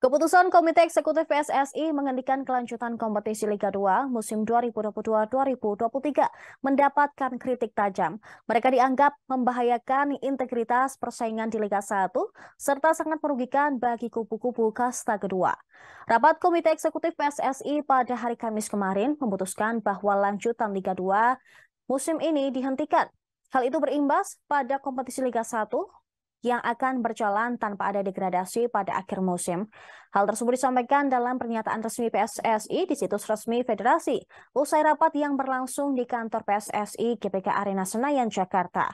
Keputusan Komite Eksekutif PSSI menghentikan kelanjutan kompetisi Liga 2 musim 2022-2023 mendapatkan kritik tajam. Mereka dianggap membahayakan integritas persaingan di Liga 1 serta sangat merugikan bagi kupu-kupu kasta kedua. Rapat Komite Eksekutif PSSI pada hari Kamis kemarin memutuskan bahwa lanjutan Liga 2 musim ini dihentikan. Hal itu berimbas pada kompetisi Liga 1 yang akan berjalan tanpa ada degradasi pada akhir musim. Hal tersebut disampaikan dalam pernyataan resmi PSSI di situs resmi Federasi usai rapat yang berlangsung di kantor PSSI GBK Arena Senayan, Jakarta.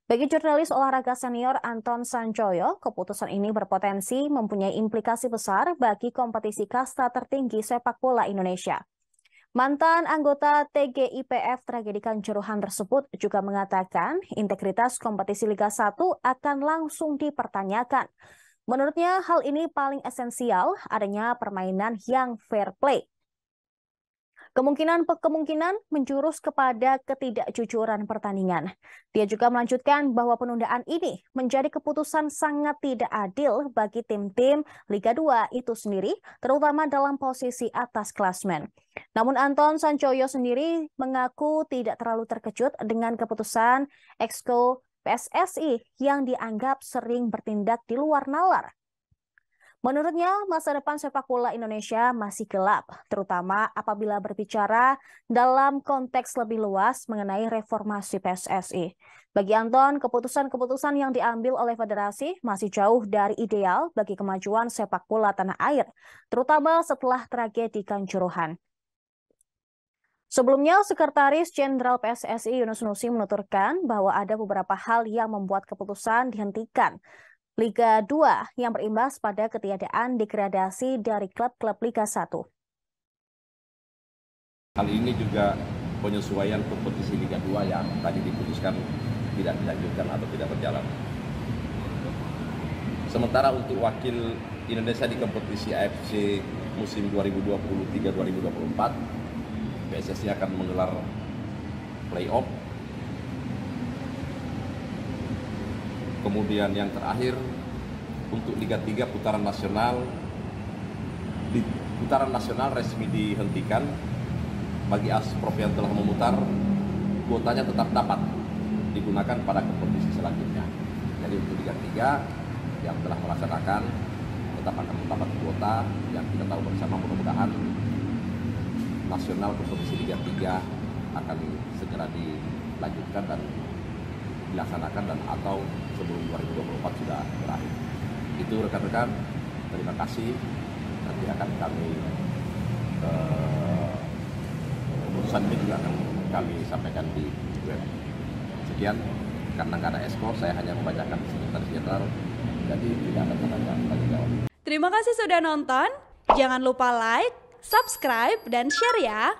Bagi jurnalis olahraga senior Anton Sanjoyo, keputusan ini berpotensi mempunyai implikasi besar bagi kompetisi kasta tertinggi sepak bola Indonesia. Mantan anggota TGIPF Tragedi Kanjuruhan tersebut juga mengatakan integritas kompetisi Liga 1 akan langsung dipertanyakan. Menurutnya hal ini paling esensial adanya permainan yang fair play. Kemungkinan menjurus kepada ketidakjujuran pertandingan. Dia juga melanjutkan bahwa penundaan ini menjadi keputusan sangat tidak adil bagi tim-tim Liga 2 itu sendiri, terutama dalam posisi atas klasmen. Namun Anton Sanjoyo sendiri mengaku tidak terlalu terkejut dengan keputusan Exco PSSI yang dianggap sering bertindak di luar nalar. Menurutnya, masa depan sepak bola Indonesia masih gelap, terutama apabila berbicara dalam konteks lebih luas mengenai reformasi PSSI. Bagi Anton, keputusan-keputusan yang diambil oleh federasi masih jauh dari ideal bagi kemajuan sepak bola tanah air, terutama setelah tragedi Kanjuruhan. Sebelumnya, Sekretaris Jenderal PSSI Yunus Nusi menuturkan bahwa ada beberapa hal yang membuat keputusan dihentikan Liga 2 yang berimbas pada ketiadaan degradasi dari klub-klub Liga 1. Hal ini juga penyesuaian kompetisi Liga 2 yang tadi diputuskan tidak dilanjutkan atau tidak berjalan. Sementara untuk wakil Indonesia di kompetisi AFC musim 2023-2024, PSSI akan menggelar play-off. Kemudian yang terakhir untuk Liga 3 putaran nasional resmi dihentikan. Bagi Asprof yang telah memutar, kuotanya tetap dapat digunakan pada kompetisi selanjutnya. Jadi untuk Liga 3 yang telah melaksanakan tetap akan mendapat kuota yang kita tahu bersama, mudah-mudahan nasional kompetisi Liga 3 akan segera dilanjutkan dan dilaksanakan dan atau sebelum 2024 sudah berakhir. Itu rekan-rekan, terima kasih. Nanti akan kami keputusan ini juga akan kami sampaikan di web. Sekian, karena nggak ada ekspor, saya hanya membacakan Sekretaris Jenderal, jadi tidak ada tanya jawab. Terima kasih sudah nonton. Jangan lupa like, subscribe, dan share ya.